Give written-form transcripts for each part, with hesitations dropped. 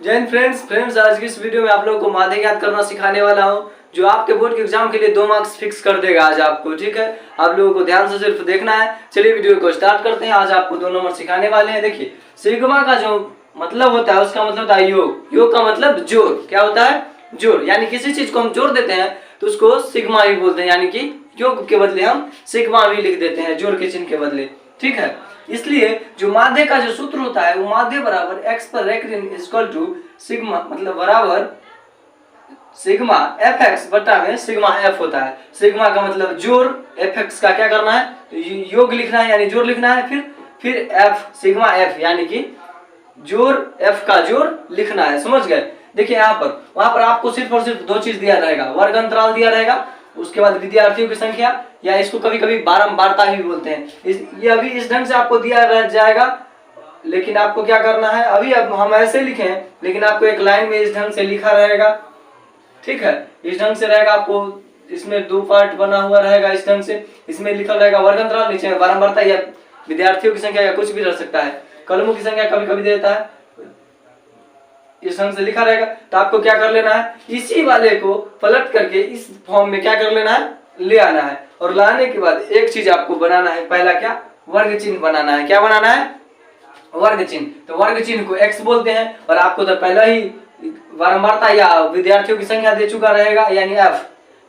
जय हिंद फ्रेंड्स आज की इस वीडियो में आप लोगों को माध्य ज्ञात करना सिखाने वाला हूं, जो आपके बोर्ड के एग्जाम के लिए 2 मार्क्स फिक्स कर देगा आज आपको। ठीक है, आप लोगों को ध्यान से सिर्फ देखना है। चलिए वीडियो को स्टार्ट करते हैं। आज आपको 2 नंबर सिखाने वाले हैं। देखिए, सिग्मा का जो मतलब होता है उसका मतलब होता है योग। योग का मतलब जोड़। क्या होता है? जोड़। यानी किसी चीज को हम जोड़ देते हैं तो उसको सिग्मा भी बोलते हैं। यानी कि योग के बदले हम सिग्मा भी लिख देते हैं, जोड़ के चिन्ह के बदले। ठीक है, इसलिए जो माध्य का जो सूत्र होता है वो माध्य बराबर x पर रेक्टिन इक्वल टू सिग्मा, मतलब बराबर सिग्मा एफ एक्स बटा में सिग्मा एफ होता है। सिग्मा का मतलब जोड़, एफ एक्स का क्या करना है? योग लिखना है, यानी जोड़ लिखना है। फिर एफ सिग्मा एफ यानी कि जोड़, एफ का जोड़ लिखना है। समझ गए? देखिए यहाँ पर, वहां पर आपको सिर्फ और सिर्फ 2 चीज दिया रहेगा, वर्ग अंतराल दिया रहेगा, उसके बाद विद्यार्थियों की संख्या, या इसको कभी कभी बारंबारता भी बोलते हैं। ये अभी इस ढंग से आपको दिया रह जाएगा, लेकिन आपको क्या करना है, अभी अब हम ऐसे लिखे हैं लेकिन आपको एक लाइन में इस ढंग से लिखा रहेगा। ठीक है, इस ढंग से रहेगा। आपको इसमें 2 पार्ट बना हुआ रहेगा इस ढंग से। इसमें लिखा रहेगा वर्ग अंतराल, नीचे में बारंबारता या विद्यार्थियों की संख्या या कुछ भी रह सकता है, कलमों की संख्या कभी कभी देता है, इस ढंग से लिखा रहेगा। तो आपको क्या कर लेना है, इसी वाले को पलट करके इस फॉर्म में क्या कर लेना है, ले आना है। और लाने के बाद एक चीज आपको बनाना है, पहला क्या, वर्ग चिन्ह बनाना है। क्या बनाना है? वर्ग चिन्ह। तो वर्ग चिन्ह को x बोलते हैं, और आपको तो पहला ही बारंबारता या विद्यार्थियों की संख्या दे चुका रहेगा, यानी f।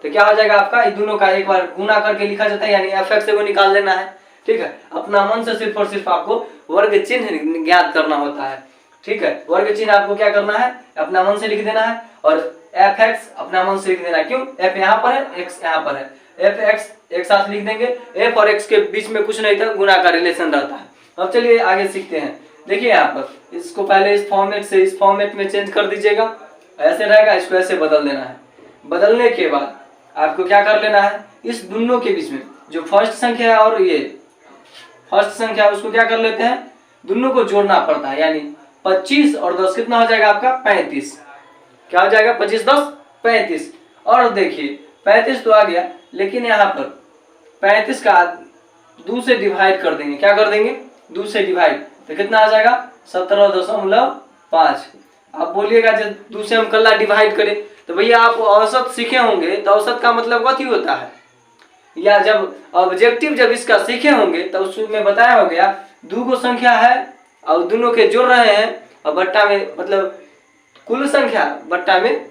तो क्या हो जाएगा आपका, इन दोनों का एक बार गुना करके लिखा जाता है, यानी f(x) से वो निकाल लेना है। ठीक है, अपना मन से सिर्फ और सिर्फ आपको वर्ग चिन्ह ज्ञात करना होता है। ठीक है, वर्ग चिन्ह आपको क्या करना है, अपना मन से लिख देना है, और f(x) अपना मन से लिख देना है। क्यों? f यहाँ पर है, x यहाँ पर है, f(x) एक साथ लिख देंगे। f और x के बीच में कुछ नहीं था, गुना का रिलेशन रहता है। अब चलिए आगे सीखते हैं। देखिए यहाँ पर, इसको पहले इस फॉर्मेट से इस फॉर्मेट में चेंज कर दीजिएगा, ऐसे रहेगा, इसको ऐसे बदल देना है। बदलने के बाद आपको क्या कर लेना है, इस दोनों के बीच में जो फर्स्ट संख्या है और ये फर्स्ट संख्या है, उसको क्या कर लेते हैं, दोनों को जोड़ना पड़ता है। यानी 25 और 10 कितना हो जाएगा आपका, 35। क्या हो जाएगा, 25 10 35। और देखिए 35 तो आ गया, लेकिन यहाँ पर 35 का 2 से डिवाइड कर देंगे। क्या कर देंगे, 2 से डिवाइड, तो कितना आ जाएगा, 17.5। आप बोलिएगा जब 2 से हम कल्ला डिवाइड करें, तो भैया आप औसत सीखे होंगे, तो औसत का मतलब कथी होता है, या जब ऑब्जेक्टिव जब इसका सीखे होंगे तो उसमें बताया हो गया, 2 गो संख्या है और दोनों के जोड़ रहे हैं, और बट्टा में मतलब कुल संख्या बट्टा में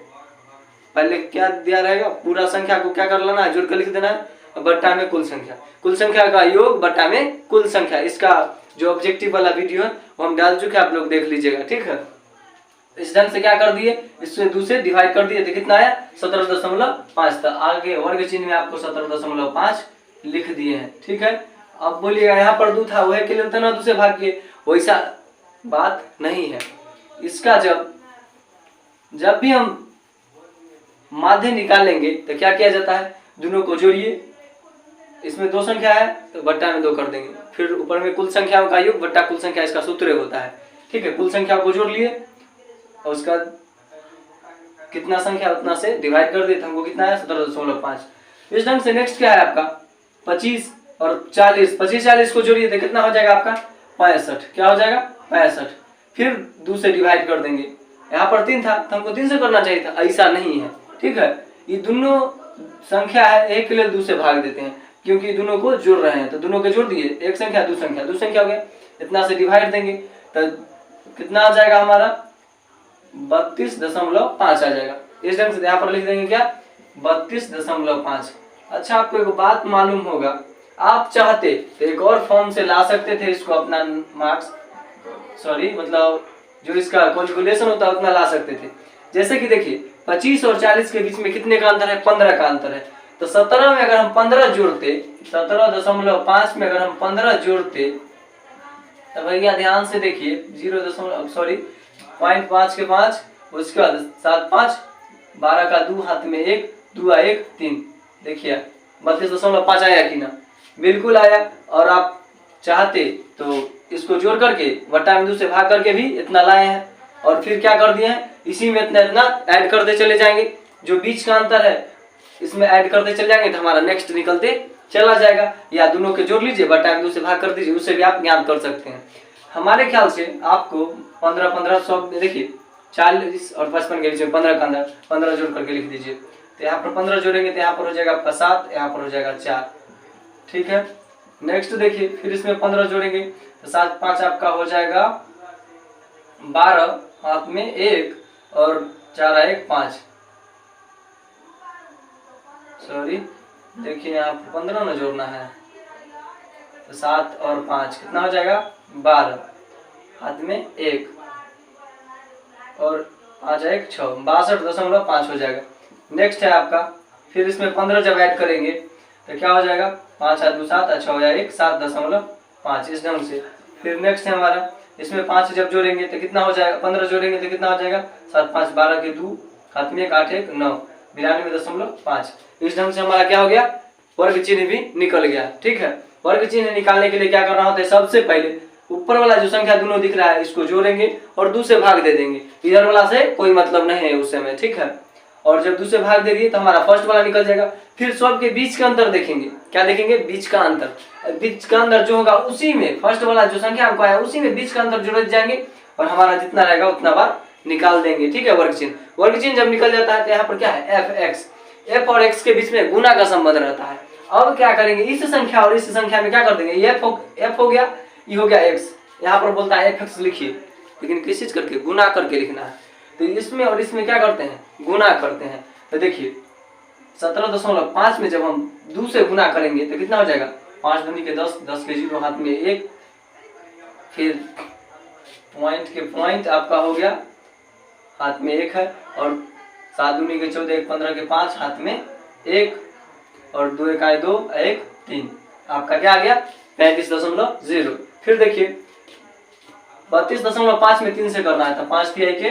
पहले क्या दिया रहेगा, पूरा संख्या को क्या कर लेना है, जोड़ कर लिख देना है, और बट्टा में कुल संख्या का योग बट्टा में कुल संख्या। इसका जो ऑब्जेक्टिव वाला वीडियो है वो हम डाल चुके हैं, आप लोग देख लीजिएगा। ठीक है, इस ढंग से क्या कर दिए, इससे 2 से डिवाइड कर दिए, तो कितना आया, 17.5। तो आगे वर्ग चिन्ह में आपको 17.5 लिख दिए हैं। ठीक है, अब बोलिएगा यहाँ पर 2 था, वह के लिए ना 2 से भाग किए, वैसा बात नहीं है। इसका जब भी हम माध्य निकालेंगे तो क्या किया जाता है, दोनों को जोड़िए, इसमें 2 संख्या है तो बट्टा में 2 कर देंगे, फिर ऊपर में कुल संख्याओं का योग बट्टा कुल संख्या, इसका सूत्र होता है। ठीक है, कुल संख्या को जोड़ लिए और उसका कितना संख्या उतना से डिवाइड कर दिए, तो हमको कितना है, 17.5। इस ढंग से नेक्स्ट क्या है आपका, 25 और 40, 25-40 को जोड़िए तो कितना हो जाएगा आपका, 65। क्या हो जाएगा, 65। फिर 2 से डिवाइड कर देंगे, यहाँ पर 3 था तो हमको 3 से करना चाहिए था, ऐसा नहीं है। ठीक है, ये दोनों संख्या है, एक के लिए 2 से भाग देते हैं, क्योंकि दोनों को जोड़ रहे हैं, तो दोनों के जोड़ दिए, एक संख्या 2 संख्या हो गया, इतना से डिवाइड देंगे तो कितना आ जाएगा हमारा, 32.5 आ जाएगा। इस ढंग से यहाँ पर लिख देंगे क्या, 32.5। अच्छा, आपको एक बात मालूम होगा, आप चाहते तो एक और फॉर्म से ला सकते थे इसको, अपना मार्क्स मतलब जो इसका कैलकुलेशन होता है उतना ला सकते थे। जैसे कि देखिए 25 और 40 के बीच में कितने का अंतर है, 15 का अंतर है। तो 17 में अगर हम 15 जोड़ते, 17.5 में अगर हम 15 जोड़ते, तो भैया ध्यान से देखिए, 0.5 के 5, उसके बाद 7 5, 12 का 2 हाथ में 1, 2 1 3, देखिए 32.5 आया कि ना, बिल्कुल आया। और आप चाहते तो इसको जोड़ करके बट्टा में 2 से भाग करके भी इतना लाए हैं, और फिर क्या कर दिए हैं, इसी में इतना ऐड करते चले जाएंगे, जो बीच का अंतर है इसमें ऐड करते चले जाएंगे, तो हमारा नेक्स्ट निकलते चला जाएगा। या दोनों के जोड़ लीजिए, बट्टा में 2 से भाग कर दीजिए, उससे भी आप ज्ञात कर सकते हैं। हमारे ख्याल से आपको 15-15 देखिए 40 और 55 के बीच में 15 का अंदर 15 जोड़ करके लिख दीजिए। तो यहाँ पर 15 जोड़ेंगे तो यहाँ पर हो जाएगा आपका 7, यहाँ पर हो जाएगा 4। ठीक है, नेक्स्ट देखिए, फिर इसमें 15 जोड़ेंगे तो 7 5 आपका हो जाएगा 12, हाथ में 1 और 4 1 5। सॉरी, देखिए यहाँ पर 15 ना जोड़ना है, तो 7 और 5 कितना हो जाएगा 12, हाथ में 1 और 5 1 6, 62.5 हो जाएगा। नेक्स्ट है आपका, फिर इसमें 15 जब ऐड करेंगे तो क्या हो जाएगा 5 7 2 7 6 1 7.5, इस ढंग से। फिर नेक्स्ट है हमारा, इसमें 5 जब जोड़ेंगे तो कितना हो जाएगा, 15 जोड़ेंगे तो कितना हो जाएगा 7 5 12 के 2, हाथ में 1 8 1 9, 92.5। इस ढंग से हमारा क्या हो गया, वर्ग चिन्ह भी निकल गया। ठीक है, वर्ग चिन्ह निकालने के लिए क्या करना होता है, सबसे पहले ऊपर वाला जो संख्या दोनों दिख रहा है इसको जोड़ेंगे और 2 से भाग दे देंगे, इधर वाला से कोई मतलब नहीं है उस समय। ठीक है, और जब 2 से भाग दे दिए तो हमारा फर्स्ट वाला निकल जाएगा। फिर सब के बीच का अंतर देखेंगे, क्या देखेंगे, बीच का अंतर। बीच का अंतर जो होगा उसी में फर्स्ट वाला जो संख्या हमको आया उसी में बीच का अंतर जोड़ जाएंगे और हमारा जितना रहेगा उतना बार निकाल देंगे। ठीक है, वर्ग चिन्ह, वर्ग चिन्ह जब निकल जाता है तो यहाँ पर क्या है, एफ एक्स, एफ और एक्स के बीच में गुना का संबंध रहता है। अब क्या करेंगे, इस संख्या और इस संख्या में क्या कर देंगे, एफ हो गया, ये हो गया एक्स, यहाँ पर बोलता है एफ एक्स लिखिए, लेकिन किस चीज करके, गुना करके लिखना है। तो इसमें और इसमें क्या करते हैं, गुना करते हैं। तो देखिए 17.5 में जब हम 2 से गुना करेंगे तो कितना हो जाएगा, 5 दूनी के 10, 10 के 0, हाथ में 1, फिर पॉइंट के पॉइंट आपका हो गया, हाथ में 1 है, और 7 दूनी के 14, 1 15 के 5, हाथ में 1, और 2 1 2 1 3, आपका क्या आ गया 35.0। फिर देखिए 32.5 में 3 से करना है तो 5 3 के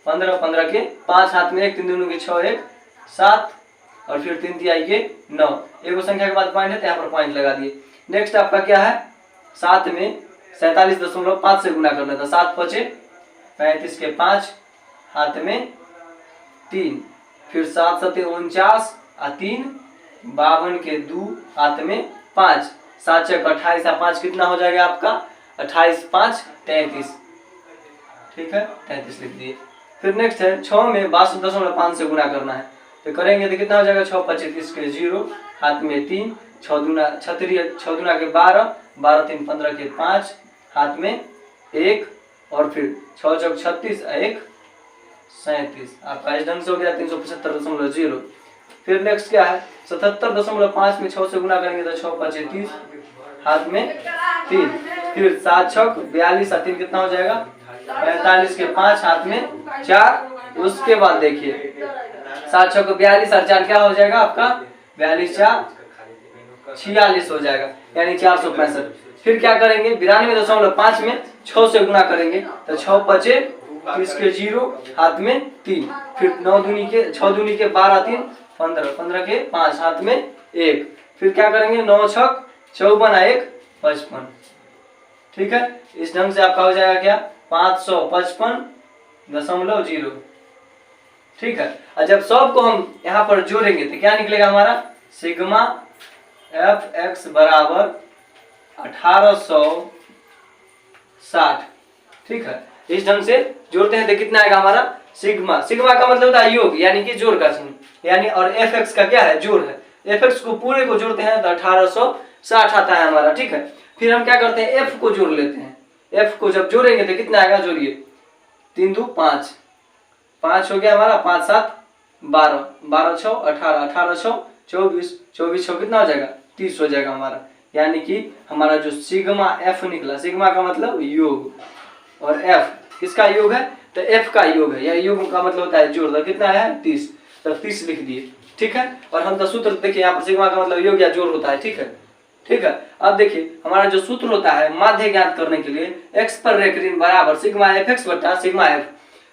15, 15 के 5, हाथ में 1, 3 दूनी के 6 1 7, और फिर 3 3 के 9, एक संख्या के बाद पॉइंट है तो यहाँ पर पॉइंट लगा दिए। नेक्स्ट आपका क्या है, 7 में 47.5 से गुना करना था, 7 5 35 के 5, हाथ में 3, फिर 7 7 49 और 3 52 के 2, हाथ में 5, 7 6 28 और 5 कितना हो जाएगा आपका 28 5 33। ठीक है, 33 लिख दिए। फिर नेक्स्ट है 6 में 62.5 से गुना करना है तो करेंगे तो कितना हो जाएगा, 6 5 30 के 0, हाथ में 3, 6 दूना 6 दूना के 12, 12 3 15 के 5, हाथ में 1, और फिर 6 चौक 36 1 37, आपका इस ढंग से हो गया 375.0। फिर नेक्स्ट क्या है, 77.5 में 6 से गुना करेंगे तो 6 5 30, हाथ में 3, फिर 7 6 42 और 3 कितना हो जाएगा 45 के 5, हाथ में 4। उसके बाद देखिए 7 6 42 और 4 क्या हो जाएगा आपका 42 4 46 हो जाएगा, यानी 465। फिर क्या करेंगे 92.5 में 6 से गुना करेंगे तो 6 5 30 के 0, हाथ में 3, फिर 9 दूनी के 6 दूनी के 12 3 15, 15 के 5, हाथ में 1, फिर क्या करेंगे 9 6 54 1 55। ठीक है, इस ढंग से आपका हो जाएगा क्या 555.0। ठीक है, और जब सब को हम यहाँ पर जोड़ेंगे तो क्या निकलेगा हमारा, सिग्मा एफ एक्स बराबर 1860। ठीक है, इस ढंग से जोड़ते हैं तो कितना आएगा हमारा, सिग्मा, सिग्मा का मतलब होता है योग, यानी कि जोड़ का चिन्ह, यानी, और एफ एक्स का क्या है, जोड़ है। एफ एक्स को पूरे को जोड़ते हैं तो 1860 आता है हमारा। ठीक है, फिर हम क्या करते हैं, एफ को जोड़ लेते हैं। एफ को जब जोड़ेंगे तो कितना आएगा, जोड़िए 3 2 5, 5 हो गया हमारा, 5 7 12, 12 6 18, 18 6 24, 24 6 कितना हो जाएगा 30 हो जाएगा हमारा। यानी कि हमारा जो सिग्मा एफ निकला, सिग्मा का मतलब योग, और एफ किसका योग है, तो एफ का योग है, या योग का मतलब होता है जोड़। तो कितना है 30, तो 30 लिख दिए। ठीक है, और हम तो सूत्र देखिए यहाँ पर सिग्मा का मतलब योग या जोड़ होता है। ठीक है, ठीक है, अब देखिए हमारा जो सूत्र होता है माध्य ज्ञात करने के लिए, एक्स पर रेख ऋण बराबर सिग्मा एफ एक्स बटा सिग्मा एफ।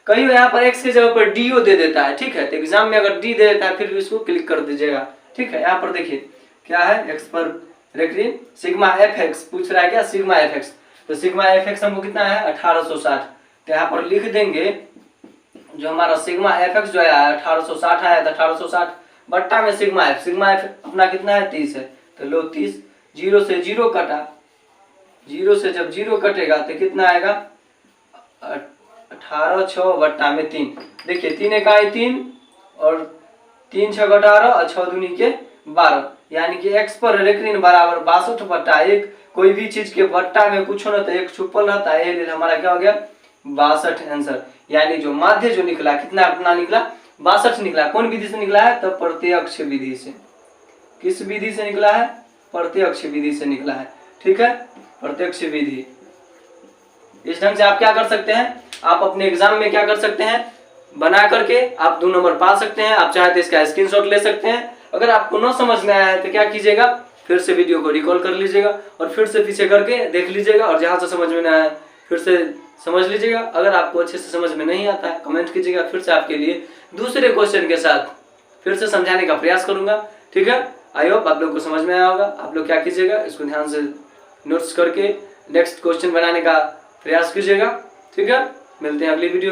कहीं यहाँ पर एक्स की जगह पर डीओ दे देता है। ठीक है, तो एग्जाम में अगर डी दे देता है फिर इसको क्लिक कर दीजिएगा। ठीक है, यहाँ पर देखिए क्या है, एक्स पर रेख ऋण सिग्मा एफ एक्स पूछ रहा है, क्या सिग्मा एफ एक्स, तो सिग्मा एफ एक्स हमको कितना है 1860। तो यहाँ पर लिख देंगे जो हमारा सिग्मा एफ एक्स जो है 1860 आया था, 1860 बट्टा में सिग्मा एफ अपना कितना है 30 है, तो लो 30, 0 से 0 कटा, 0 से जब 0 कटेगा तो कितना आएगा 18 6 बट्टा में 3। देखिए 3 इकाई 3 और 3 6 18 और 6 दूनी के 12, यानी कि x पर रेखनीन बराबर 62 बट्टा 1। कोई भी चीज के बट्टा में कुछ होना तो एक छुपल रहता है, ये हमारा क्या हो गया 62 आंसर। यानी जो माध्य जो निकला कितना निकला 62 निकला। कौन विधि से निकला है? तो प्रत्यक्ष विधि से। किस विधि से निकला है? प्रत्यक्ष विधि से निकला है। ठीक है, प्रत्यक्ष विधि। इस ढंग से आप क्या कर सकते हैं, आप अपने एग्जाम में क्या कर सकते हैं, बना करके आप 2 नंबर पा सकते हैं। आप चाहे तो इसका स्क्रीनशॉट ले सकते हैं। अगर आपको न समझ में आया है तो क्या कीजिएगा, फिर से वीडियो को रिकॉल कर लीजिएगा और फिर से पीछे करके देख लीजिएगा, और जहां से समझ में ना आया फिर से समझ लीजिएगा। अगर आपको अच्छे से समझ में नहीं आता है कमेंट कीजिएगा, फिर से आपके लिए दूसरे क्वेश्चन के साथ फिर से समझाने का प्रयास करूंगा। ठीक है, आई होप आप लोग को समझ में आया होगा। आप लोग क्या कीजिएगा, इसको ध्यान से नोट्स करके नेक्स्ट क्वेश्चन बनाने का प्रयास कीजिएगा। ठीक है, मिलते हैं अगली वीडियो में।